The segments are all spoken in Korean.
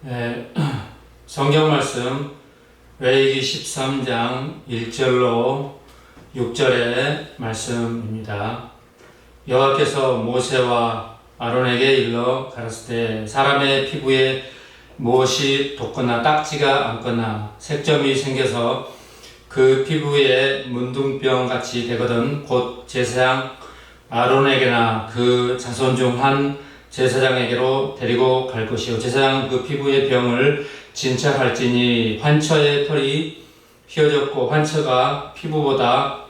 예, 성경 말씀 레위기 13장 1절로 6절의 말씀입니다. 여호와께서 모세와 아론에게 일러 가라사대 사람의 피부에 무엇이 돋거나 딱지가 앉거나 색점이 생겨서 그 피부에 문둥병 같이 되거든 곧 제사장 아론에게나 그 자손 중 한 제사장에게로 데리고 갈 것이요 제사장 그 피부의 병을 진찰할지니 환처의 털이 휘어졌고 환처가 피부보다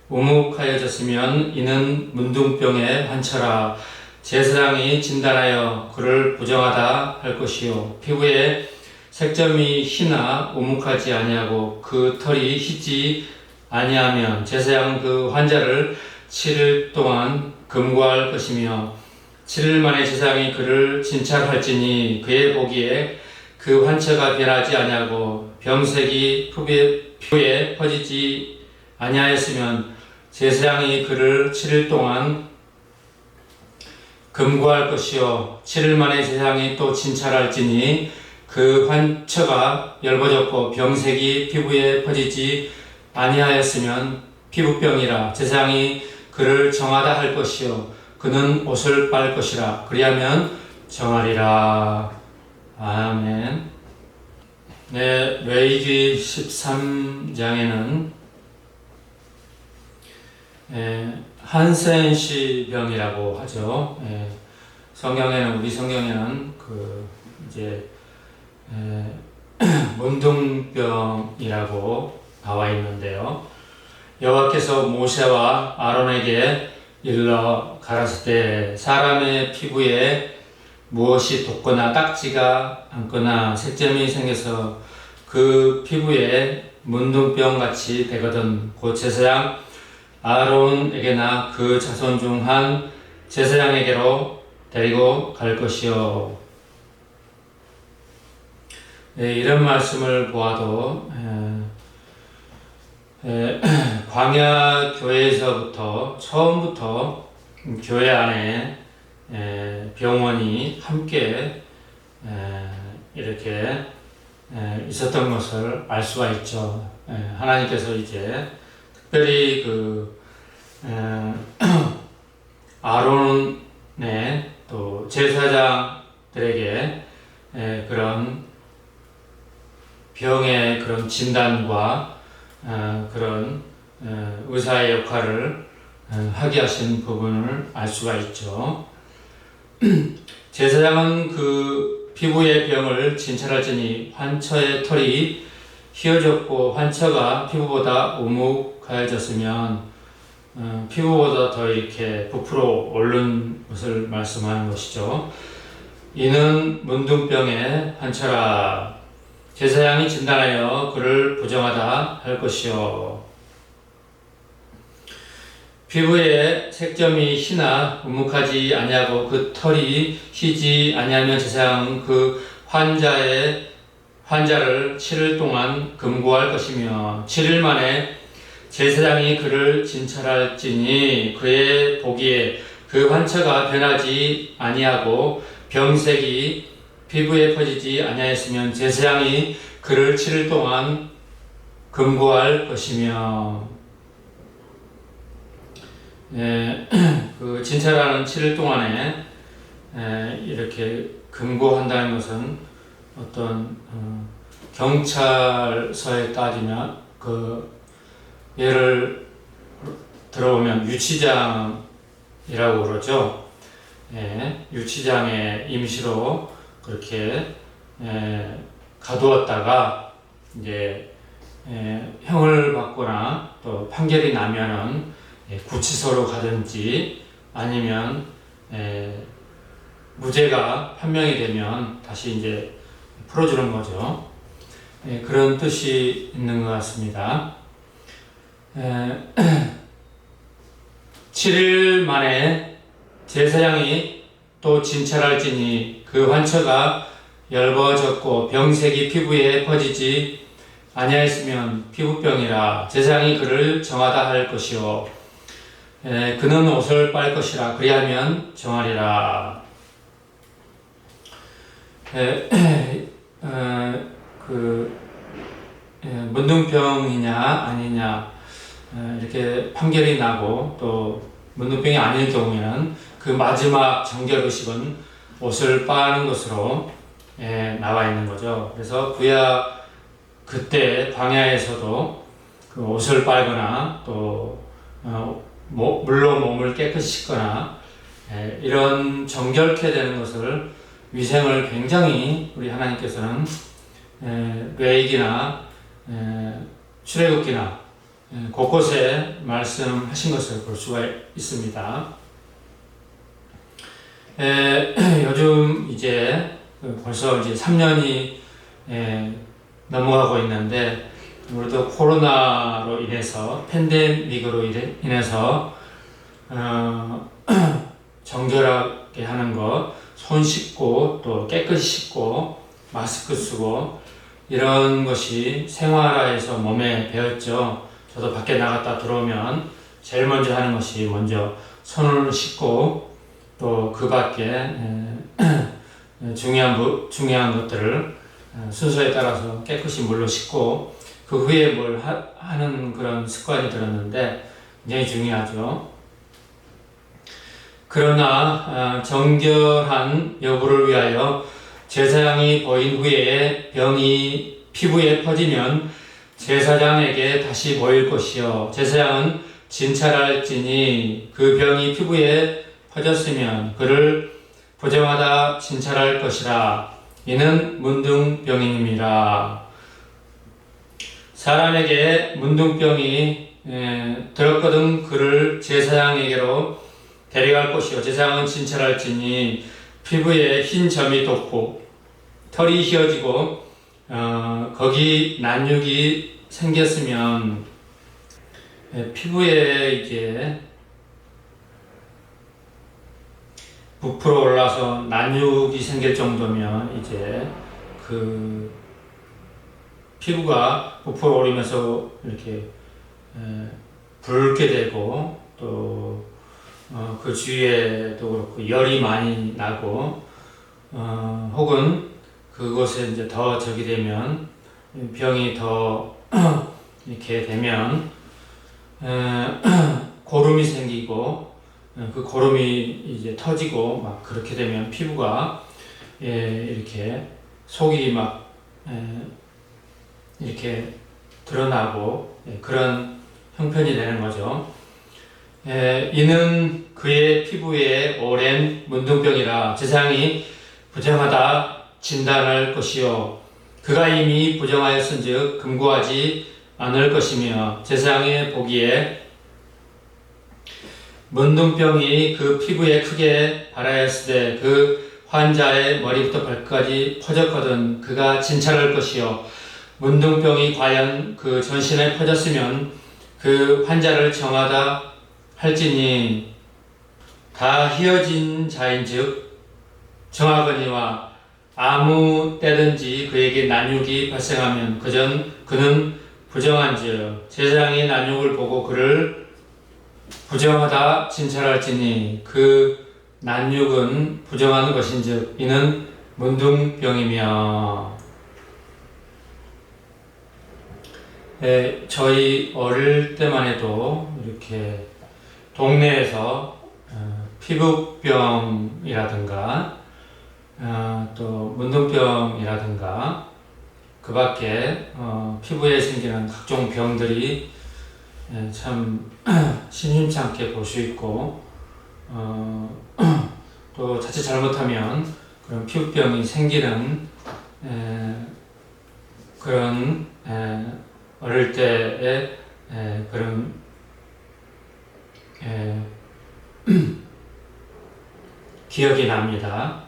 우묵하여졌으면 이는 문둥병의 환처라. 제사장이 진단하여 그를 부정하다 할 것이요 피부에 색점이 희나 우묵하지 아니하고 그 털이 희지 아니하면 제사장 그 환자를 7일 동안 금고할 것이며 7일 만에 제사장이 그를 진찰할지니 그의 보기에 그 환처가 변하지 아니하고 병색이 피부에 퍼지지 아니하였으면 제사장이 그를 7일 동안 금고할 것이요 7일 만에 제사장이 또 진찰할지니 그 환처가 엷어졌고 병색이 피부에 퍼지지 아니하였으면 피부병이라. 제사장이 그를 정하다 할 것이요 그는 옷을 빨 것이라. 그리하면 정하리라. 아멘. 네, 레위기 13장에는 한센시 병이라고 하죠. 성경에는 우리 성경에는 문둥병이라고 나와 있는데요. 여호와께서 모세와 아론에게 일러 가라사대 사람의 피부에 무엇이 돋거나 딱지가 앉거나 색점이 생겨서 그 피부에 문둥병 같이 되거든 곧 제사장 아론에게나 그 자손 중 한 제사장에게로 데리고 갈 것이요. 이런 말씀을 보아도 광야 교회에서부터 처음부터 교회 안에 병원이 함께 이렇게 있었던 것을 알 수가 있죠. 하나님께서 이제 특별히 아론의 또 제사장들에게 그런 병의 그런 진단과 그런 의사의 역할을 하게 하신 부분을 알 수가 있죠. 제사장은 그 피부의 병을 진찰할지니 환처의 털이 휘어졌고 환처가 피부보다 우묵하여졌으면 피부보다 더 이렇게 부풀어 오른 것을 말씀하는 것이죠. 이는 문둥병의 환처라. 제사장이 진단하여 그를 부정하다 할 것이요 피부에 색점이 희나 우묵하지 아니하고 그 털이 희지 아니하면 제사장은 그 환자를 7일 동안 금고할 것이며 7일 만에 제사장이 그를 진찰할지니 그의 보기에 그 환처가 변하지 아니하고 병색이 피부에 퍼지지 아니하였으면 제사장이 그를 7일 동안 금고할 것이며 그 진찰하는 7일 동안에 이렇게 금고한다는 것은 어떤 경찰서에 따지면 예를 들어보면 유치장이라고 그러죠. 유치장에 임시로 그렇게 가두었다가 이제 형을 받거나 또 판결이 나면은 구치소로 가든지 아니면 무죄가 판명이 되면 다시 이제 풀어주는 거죠. 그런 뜻이 있는 것 같습니다. 7일 만에 제사장이 또 진찰할지니 그 환처가 엷어졌고 병색이 피부에 퍼지지 아니하였으면 피부병이라. 제사장이 그를 정하다 할 것이요 그는 옷을 빨 것이라. 그리하면 정하리라. 그 문둥병이냐 아니냐 이렇게 판결이 나고 또 문둥병이 아닐 경우에는 그 마지막 정결의식은 옷을 빠는 것으로 나와 있는 거죠. 그래서 구약 그때 광야에서도 그 옷을 빨거나 또 물로 몸을 깨끗이 씻거나 이런 정결케 되는 것을 위생을 굉장히 우리 하나님께서는 레위기나 출애굽기나 곳곳에 말씀하신 것을 볼 수가 있습니다. 요즘 이제 벌써 이제 3년이 넘어가고 있는데 우리도 코로나로 인해서 팬데믹으로 인해서 정결하게 하는 것, 손 씻고 또 깨끗이 씻고 마스크 쓰고 이런 것이 생활화해서 몸에 배었죠. 저도 밖에 나갔다 들어오면 제일 먼저 하는 것이 먼저 손을 씻고 또 그 밖에 중요한 것들을 순서에 따라서 깨끗이 물로 씻고 그 후에 뭘 하는 그런 습관이 들었는데 굉장히 중요하죠. 그러나 정결한 여부를 위하여 제사장이 보인 후에 병이 피부에 퍼지면 제사장에게 다시 보일 것이요 제사장은 진찰할지니 그 병이 피부에 퍼졌으면 그를 부정하다 진찰할 것이라. 이는 문둥병임이라. 사람에게 문둥병이 들었거든 그를 제사장에게로 데려갈 것이요 제사장은 진찰할지니 피부에 흰 점이 돋고 털이 휘어지고 거기 난육이 생겼으면 피부에 이제 부풀어 올라서 난육이 생길 정도면 이제 그 피부가 부풀어 오르면서 이렇게 붉게 되고 또 그 주위에도 그렇고 열이 많이 나고 혹은 그곳에 이제 더 적이 되면 병이 더 이렇게 되면 고름이 생기고 그 고름이 이제 터지고 막 그렇게 되면 피부가 이렇게 속이 막 이렇게 드러나고 그런 형편이 되는 거죠. 이는 그의 피부에 오랜 문둥병이라 제사장이 부정하다 진단할 것이요 그가 이미 부정하였은즉 금고하지 않을 것이며 제사장의 보기에 문둥병이 그 피부에 크게 발하였으되 그 환자의 머리부터 발끝까지 퍼졌거든 그가 진찰할 것이요 문둥병이 과연 그 전신에 퍼졌으면 그 환자를 정하다 할지니 다 휘어진 자인즉 정하거니와 아무 때든지 그에게 난육이 발생하면 그는 부정한즉 제사장이 난육을 보고 그를 부정하다 진찰할지니 그 난육은 부정하는 것인즉 이는 문둥병이며. 저희 어릴 때만 해도 이렇게 동네에서 피부병이라든가 또 문둥병이라든가 그 밖에 피부에 생기는 각종 병들이 참 심심찮게 볼 수 있고 또 자칫 잘못하면 그런 피부병이 생기는 그런 어릴 때의 그런 기억이 납니다.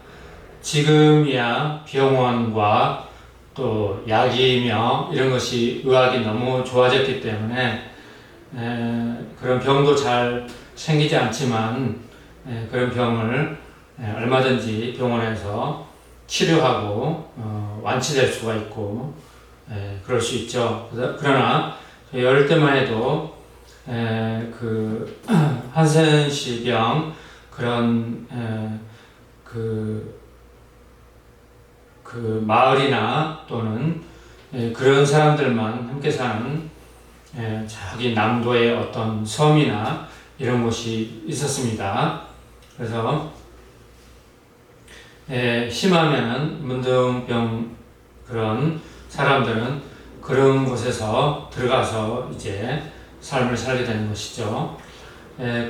지금이야 병원과 또 약이며 이런 것이 의학이 너무 좋아졌기 때문에 그런 병도 잘 생기지 않지만 그런 병을 얼마든지 병원에서 치료하고 완치될 수가 있고 그럴 수 있죠. 그러나 저희 어릴 때만 해도 그 한센시병 그런 그 그 마을이나 또는 그런 사람들만 함께 사는 저기 남도의 어떤 섬이나 이런 곳이 있었습니다. 그래서 심하면은 문둥병 그런 사람들은 그런 곳에서 들어가서 이제 삶을 살게 되는 것이죠.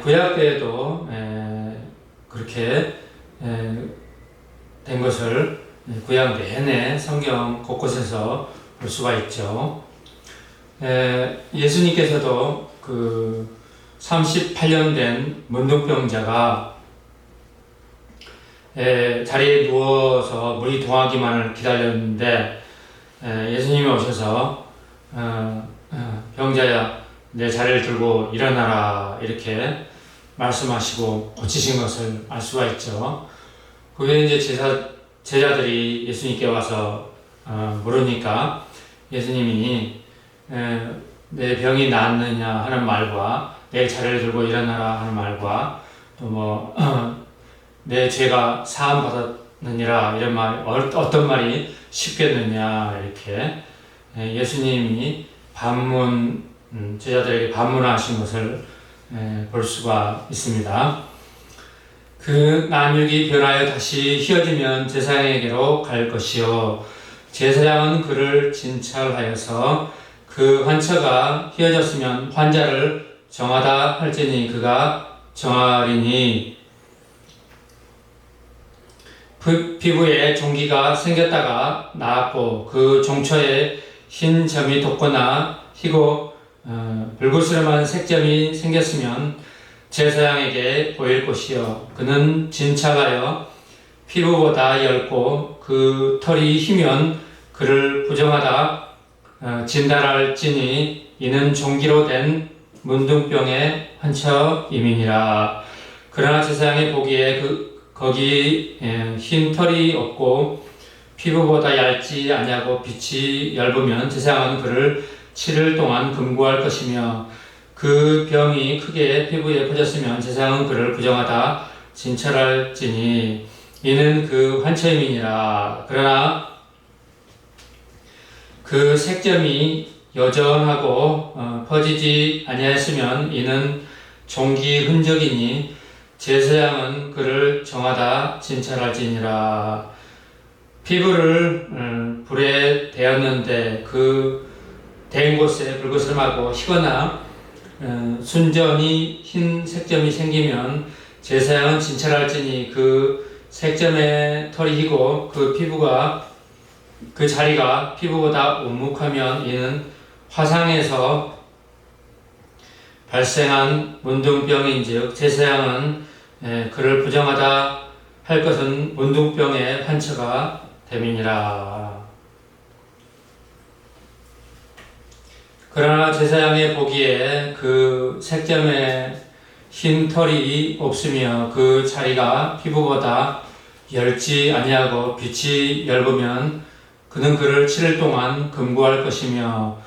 구약 때에도 그렇게 된 것을 구약 내내 성경 곳곳에서 볼 수가 있죠. 예수님께서도 그 38년 된 문둥병자가 자리에 누워서 물이 동하기만을 기다렸는데 예수님이 오셔서 병자야 내 자리를 들고 일어나라 이렇게 말씀하시고 고치신 것을 알 수가 있죠. 그게 이제 제자들이 예수님께 와서 물으니까 예수님이 내 병이 나았느냐 하는 말과 내 자리를 들고 일어나라 하는 말과 또 내 죄가 사함 받았느니라 이런 말 어떤 말이 쉽겠느냐 이렇게 예수님이 제자들에게 반문하신 것을 볼 수가 있습니다. 그 남육이 변하여 다시 휘어지면 제사장에게로 갈 것이요 제사장은 그를 진찰하여서 그 환처가 휘어졌으면 환자를 정하다 할지니 그가 정하리니 피부에 종기가 생겼다가 나았고 그 종처에 흰 점이 돋거나 희고 불그스름한 색점이 생겼으면 제사장에게 보일 것이요 그는 진찰하여 피부보다 얇고 그 털이 희면 그를 부정하다 진단할지니 이는 종기로 된 문둥병의 환처임이니라. 그러나 제사장이 보기에 거기 흰 털이 없고 피부보다 얇지 아니하고 빛이 얇으면 제사장은 그를 7일 동안 금고할 것이며 그 병이 크게 피부에 퍼졌으면 제사장은 그를 부정하다 진찰할지니 이는 그 환처임이니라. 그러나 그 색점이 여전하고 퍼지지 아니하였으면 이는 종기 흔적이니 제사장은 그를 정하다 진찰할지니라. 피부를 불에 대었는데 그 대인 곳에 불그스름하고 희거나 순전히 흰 색점이 생기면 제사장은 진찰할지니 그 색점의 털이 희고 그 자리가 피부보다 움묵하면 이는 화상에서 발생한 문둥병인즉 제사장은 그를 부정하다 할 것은 문둥병의 환처가 됨이니라. 그러나 제사장의 보기에 그 색점에 흰 털이 없으며 그 자리가 피부보다 얇지 아니하고 빛이 얇으면 그는 그를 7일 동안 금고할 것이며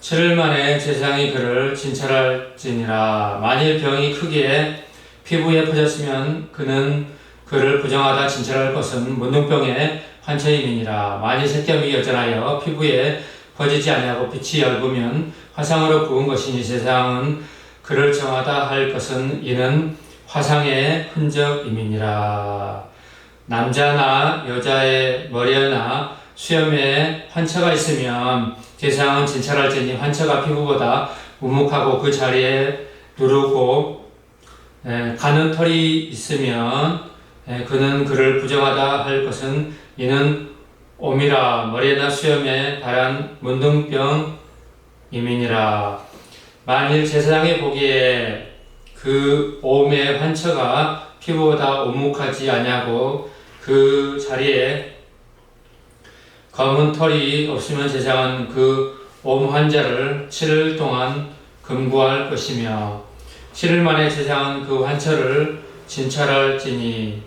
7일 만에 제사장이 그를 진찰할지니라. 만일 병이 크게 피부에 퍼졌으면 그는 그를 부정하다 진찰할 것은 문둥병의 환처임이니라. 만일 색점이 여전하여 피부에 퍼지지 아니하고 빛이 얇으면 화상으로 부은 것이니 제사장은 그를 정하다 할 것은 이는 화상의 흔적임이니라. 남자나 여자의 머리나 수염에 환처가 있으면 제사장은 진찰할지니 환처가 피부보다 우묵하고 그 자리에 누르고 가는 털이 있으면 그는 그를 부정하다 할 것은 이는 오미라. 머리나 수염에 발한 문둥병임이니라. 만일 제사장이 보기에 그 옴의 환처가 피부보다 우묵하지 아니하고 그 자리에 검은 털이 없으면 제사장은 그 옴 환자를 7일 동안 금고할 것이며 7일 만에 제사장은 그 환처를 진찰할지니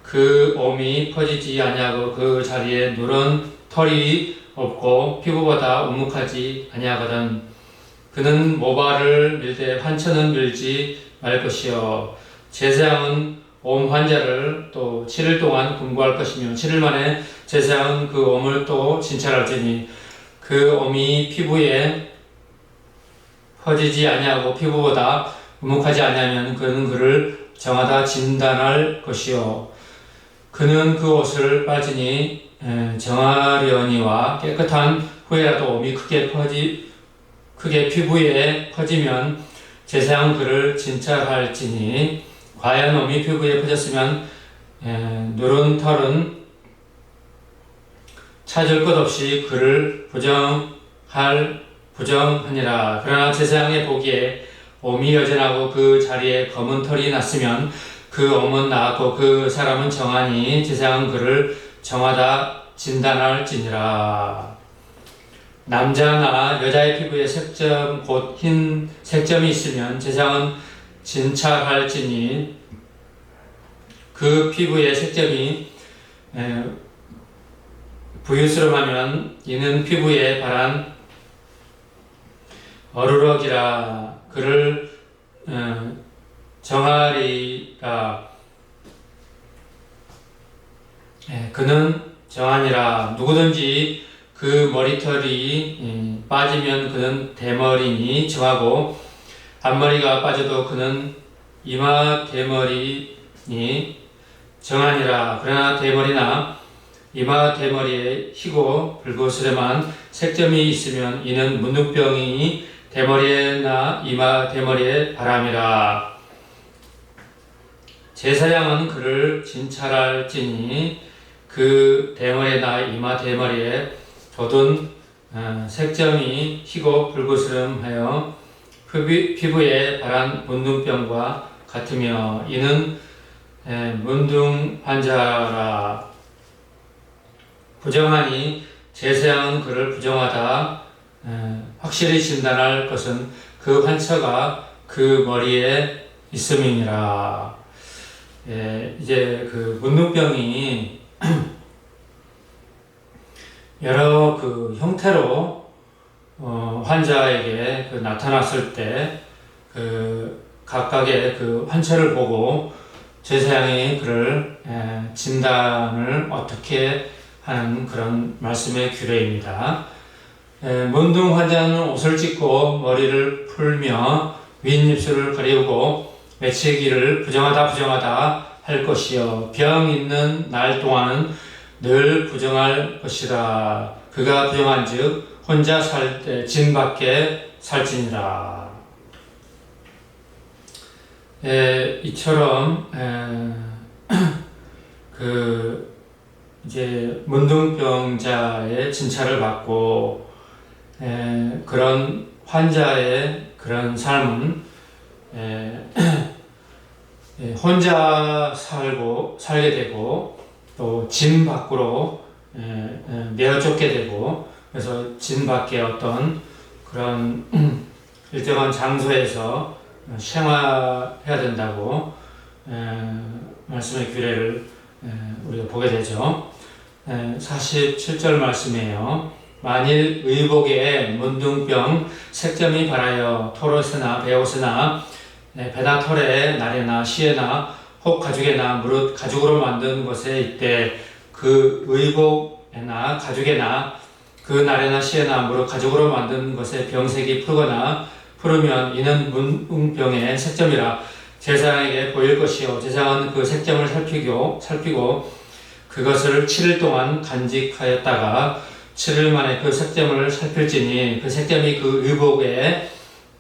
그 옴이 퍼지지 아니하고 그 자리에 누런 털이 없고 피부보다 우묵하지 아니하거든. 그는 모발을 밀되 환처는 밀지 말 것이요 제사장은 옴 환자를 또 7일 동안 금고할 것이며 7일 만에 제사장은 그 엄을 또 진찰할지니 그 엄이 피부에 퍼지지 아니하고 피부보다 우묵하지 아니하면 그는 그를 정하다 진단할 것이요 그는 그 옷을 빠지니 정하려니와 깨끗한 후에라도 엄이 크게 피부에 퍼지면 제사장은 그를 진찰할지니 과연 엄이 피부에 퍼졌으면 누른 털은 찾을 것 없이 그를 부정하니라. 그러나 제사장의 보기에 엄이 여전하고 그 자리에 검은 털이 났으면 그 엄은 나았고 그 사람은 정하니 제사장은 그를 정하다 진단할지니라. 남자나 여자의 피부에 색점 곧 흰 색점이 있으면 제사장은 진찰할지니 그 피부의 색점이 부유스름하면 이는 피부에 바란 어루럭이라. 그를 정하리라. 그는 정하니라. 누구든지 그 머리털이 빠지면 그는 대머리니 정하고 앞머리가 빠져도 그는 이마 대머리니 정하니라. 그러나 대머리나 이마 대머리에 희고 불그스름한 색점이 있으면 이는 문둥병이 대머리나 이마 대머리에 바람이라. 제사장은 그를 진찰할지니 그 대머리나 이마 대머리에 돋은 색점이 희고 불그스름하여 피부에 바란 문둥병과 같으며 이는 문둥 환자라. 부정하니 제사장은 그를 부정하다 확실히 진단할 것은 그 환처가 그 머리에 있음이니라. 이제 그 문둥병이 여러 그 형태로 환자에게 나타났을 때 그 각각의 그 환처를 보고 제사장이 그를 진단을 어떻게 하는 그런 말씀의 규례입니다. 문둥 환자는 옷을 찢고 머리를 풀며 윗입술을 가리우고 외치기를 부정하다 할 것이요 병 있는 날 동안은 늘 부정할 것이라. 그가 부정한즉 혼자 살 때 진 밖에 살지니라. 이처럼 이제 문둥병자의 진찰을 받고 그런 환자의 그런 삶은 혼자 살게 되고 또 진 밖으로 내어쫓게 되고 그래서 진 밖에 어떤 그런 일정한 장소에서 생활해야 된다고 말씀의 규례를 우리가 보게 되죠. 47절 말씀이에요. 만일 의복에 문둥병 색점이 발하여 털옷이나 베옷이나 배나 털에 나래나 시에나 혹 가죽에나 무릇 가죽으로 만든 것에 있되 그 의복에나 가죽에나 그 나래나 시에나 무릇 가죽으로 만든 것에 병색이 푸르면 이는 문둥병의 색점이라. 제사장에게 보일 것이요 제사장은 그 색점을 살피고 그것을 7일 동안 간직하였다가 7일 만에 그 색점을 살필지니 그 색점이 그 의복에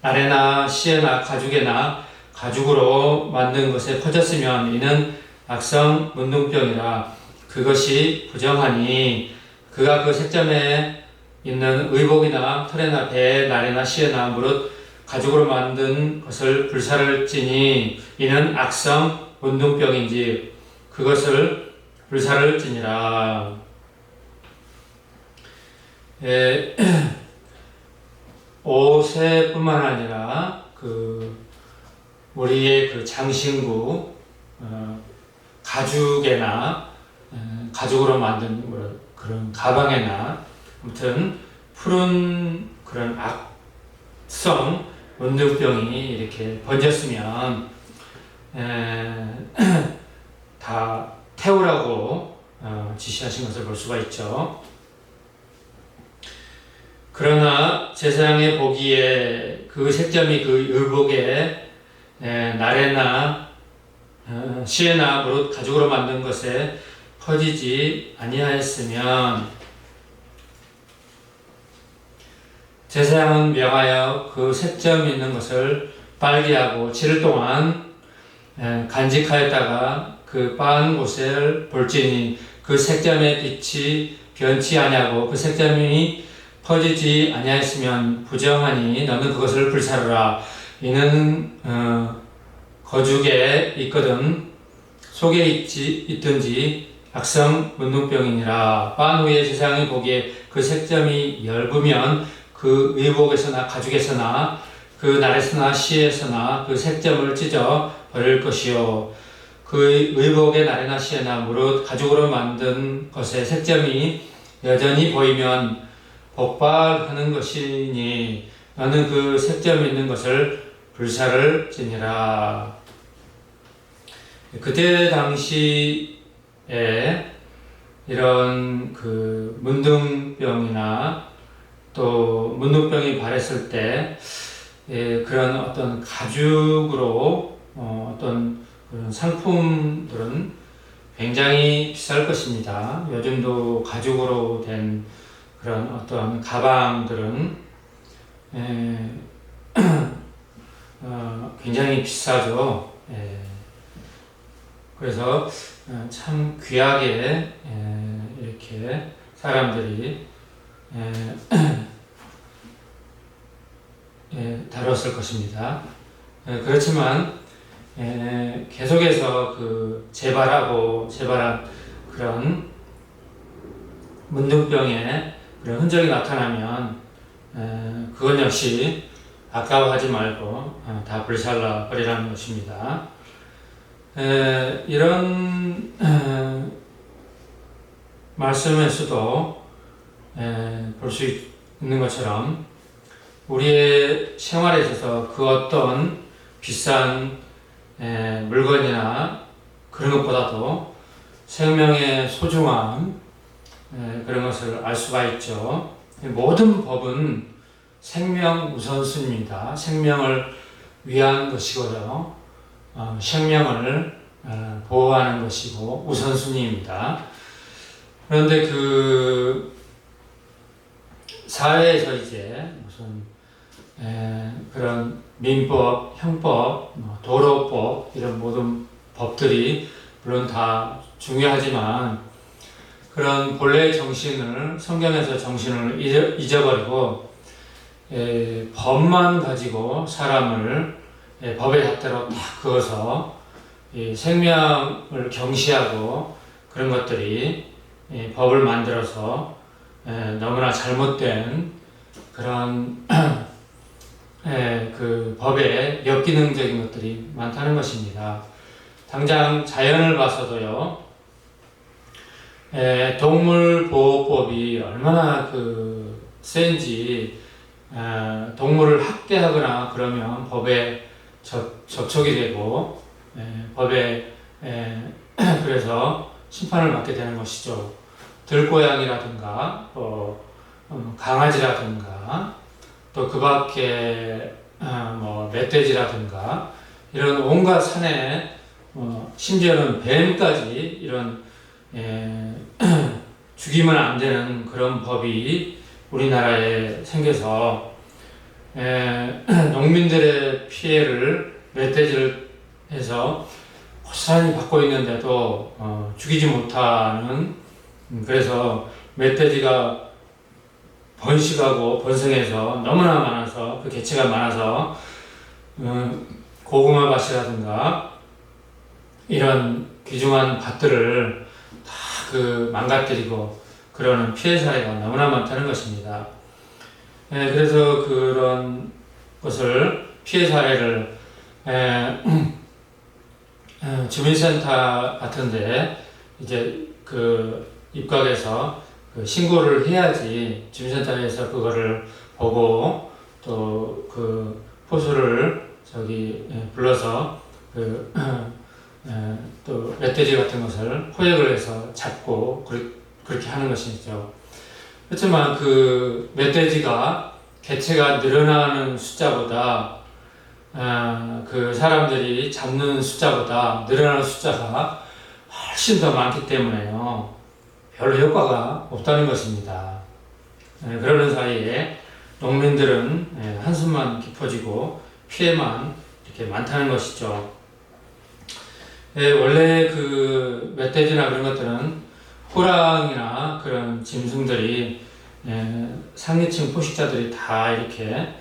나래나 시에나 가죽에나 가죽으로 만든 것에 퍼졌으면 이는 악성 문둥병이라. 그것이 부정하니 그가 그 색점에 있는 의복이나 털에나 배에 나래나 시에나 무릇 가죽으로 만든 것을 불사를 찌니 이는 악성 문둥병인지 그것을 불사를 찌니라. 옷에뿐만 아니라 우리의 그 장신구 가죽에나 가죽으로 만든 그런 가방에나 아무튼 푸른 그런 악성 문둥병이 이렇게 번졌으면 다 태우라고 지시하신 것을 볼 수가 있죠. 그러나 제사장의 보기에 그 색점이 그 의복에 나래나 시에나 무릇 가죽으로 만든 것에 퍼지지 아니하였으면 제사장은 명하여 그 색점 있는 것을 빨게 하고 7일 동안 간직하였다가 그 빤 곳을 볼지니 그 색점의 빛이 변치 아니하고 그 색점이 퍼지지 아니하였으면 부정하니 너는 그것을 불사르라. 이는 거죽에 있거든 속에 있든지 악성 문둥병이니라. 빤 후에 제사장이 보기에 그 색점이 엷으면 그 의복에서나 가죽에서나 그 날에서나 시에서나 그 색점을 찢어 버릴 것이요 그 의복의 날에나 시에나 무릇 가죽으로 만든 것에 색점이 여전히 보이면 복발하는 것이니 너는 그 색점 있는 것을 불사를 지니라. 그때 당시에 이런 그 문둥병이나 또 문둥병이 발했을 때 그런 어떤 가죽으로 어떤 그런 상품들은 굉장히 비쌀 것입니다. 요즘도 가죽으로 된 그런 어떤 가방들은 굉장히 비싸죠. 그래서 참 귀하게 이렇게 사람들이 다뤘을 것입니다. 그렇지만 계속해서 그 재발한 그런 문둥병의 그런 흔적이 나타나면 그건 역시 아까워하지 말고 다 불살라 버리라는 것입니다. 이런 말씀에서도 볼 수 있는 것처럼 우리의 생활에 있어서 그 어떤 비싼 물건이나 그런 것보다도 생명의 소중함 그런 것을 알 수가 있죠. 모든 법은 생명 우선순위입니다. 생명을 위한 것이고요. 생명을 보호하는 것이고 우선순위입니다. 그런데 그 사회에서 이제 무슨 그런 민법, 형법, 도로법 이런 모든 법들이 물론 다 중요하지만 그런 본래의 정신을 성경에서 정신을 잊어버리고 법만 가지고 사람을 법의 잣대로 딱 그어서 생명을 경시하고 그런 것들이 법을 만들어서 너무나 잘못된 그런 그 법에 역기능적인 것들이 많다는 것입니다. 당장 자연을 봐서도요, 동물보호법이 얼마나 그 센지, 동물을 학대하거나 그러면 법에 접촉이 되고, 법에 그래서 심판을 받게 되는 것이죠. 들고양이라든가, 강아지라든가, 또 그 밖에 멧돼지라든가 이런 온갖 산에 심지어는 뱀까지 이런 죽이면 안 되는 그런 법이 우리나라에 생겨서 농민들의 피해를 멧돼지를 해서 고스란히 받고 있는데도 죽이지 못하는 그래서 멧돼지가 번식하고 번성해서 너무나 많아서 그 개체가 많아서 고구마 밭이라든가 이런 귀중한 밭들을 다 그 망가뜨리고 그러는 피해 사례가 너무나 많다는 것입니다. 그래서 그런 것을 피해 사례를 주민센터 같은데 이제 그 입각해서 그 신고를 해야지 주민센터에서 그거를 보고 또 그 포수를 불러서 그 또 멧돼지 같은 것을 포획을 해서 잡고 그렇게 하는 것이죠. 그렇지만 그 멧돼지가 개체가 늘어나는 숫자보다 그 사람들이 잡는 숫자보다 늘어나는 숫자가 훨씬 더 많기 때문에요. 별로 효과가 없다는 것입니다. 그러는 사이에 농민들은 한숨만 깊어지고 피해만 이렇게 많다는 것이죠. 원래 그 멧돼지나 그런 것들은 호랑이나 그런 짐승들이 상류층 포식자들이 다 이렇게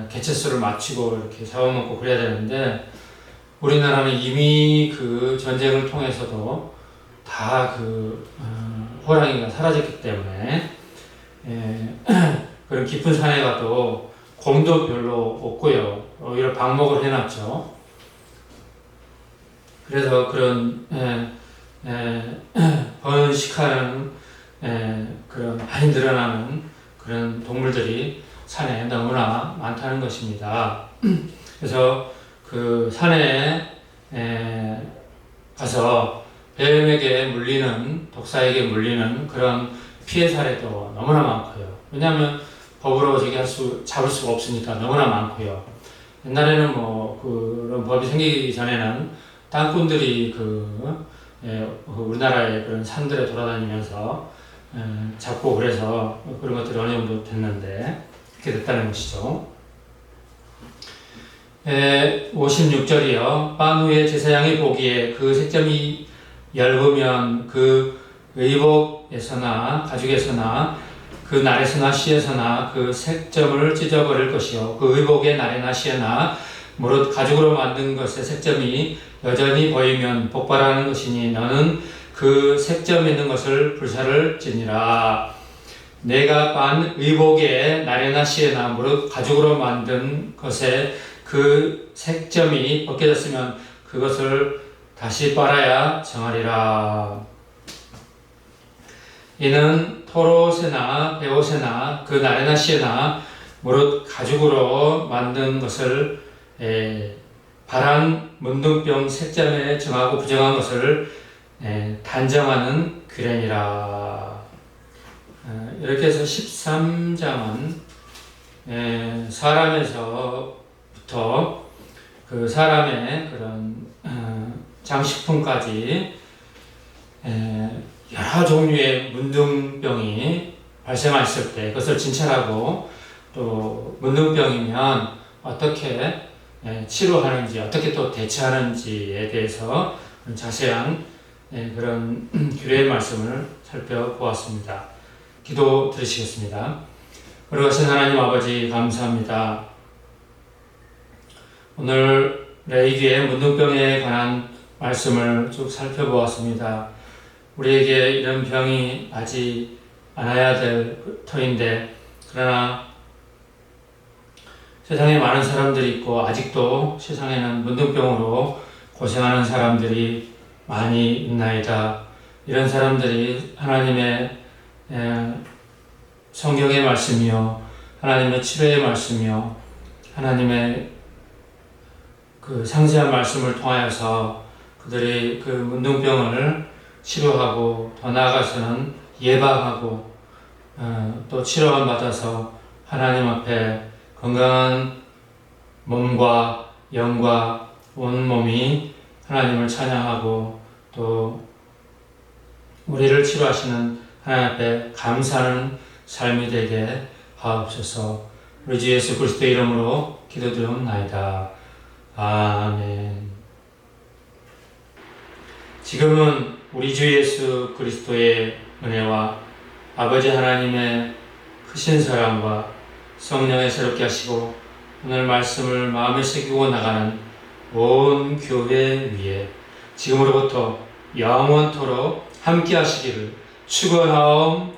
개체수를 맞추고 이렇게 잡아먹고 그래야 되는데 우리나라는 이미 그 전쟁을 통해서도 다 그 호랑이가 사라졌기 때문에 그런 깊은 산에 가도 곰도 별로 없고요. 오히려 방목을 해놨죠. 그래서 그런 번식하는 그런 많이 늘어나는 그런 동물들이 산에 너무나 많다는 것입니다. 그래서 그 산에 가서 뱀에게 물리는, 독사에게 물리는 그런 피해 사례도 너무나 많고요. 왜냐하면 법으로 잡을 수가 없으니까 너무나 많고요. 옛날에는 뭐 그런 법이 생기기 전에는 땅꾼들이 우리나라의 그런 산들에 돌아다니면서 잡고 그래서 그런 것들이 어느 정도 됐는데 그렇게 됐다는 것이죠. 56절이요. 빤 후에 제사장이 보기에 그 색점이 엷으면 그 의복에서나 가죽에서나 그 날에서나 씨에서나 그 색점을 찢어버릴 것이요. 그 의복의 날에나 씨에나 무릇 가죽으로 만든 것의 색점이 여전히 보이면 복발하는 것이니 너는 그 색점 있는 것을 불사를 지니라. 내가 빤 의복의 날에나 씨에나 무릇 가죽으로 만든 것에 그 색점이 벗겨졌으면 그것을 다시 빨아야 정하리라. 이는 털옷에나 베옷에나 그 날에나 씨에나 무릇 가죽으로 만든 것을 바란 문둥병 색점에 정하고 부정한 것을 단정하는 규례니라. 이렇게 해서 13장은 사람에서부터 그 사람의 그런 장식품까지 여러 종류의 문둥병이 발생했을 때 그것을 진찰하고 또 문둥병이면 어떻게 치료하는지 어떻게 또 대처하는지에 대해서 자세한 그런 규례의 말씀을 살펴보았습니다. 기도 드리시겠습니다. 거룩하신 하나님 아버지 감사합니다. 오늘 레위기의 문둥병에 관한 말씀을 쭉 살펴보았습니다. 우리에게 이런 병이 나지 않아야 될 터인데 그러나 세상에 많은 사람들이 있고 아직도 세상에는 문둥병으로 고생하는 사람들이 많이 있나이다. 이런 사람들이 하나님의 성경의 말씀이요 하나님의 치료의 말씀이요 하나님의 그 상세한 말씀을 통하여서 그들이 그 문둥병을 치료하고 더 나아가서는 예방하고 또 치료만 받아서 하나님 앞에 건강한 몸과 영과 온 몸이 하나님을 찬양하고 또 우리를 치료하시는 하나님 앞에 감사하는 삶이 되게 하옵소서. 우리 주 예수 그리스도의 이름으로 기도드리옵나이다. 아멘. 지금은 우리 주 예수 그리스도의 은혜와 아버지 하나님의 크신 사랑과 성령의 새롭게 하시고 오늘 말씀을 마음에 새기고 나가는 온 교회 위에 지금으로부터 영원토록 함께 하시기를 축원하옵나이다.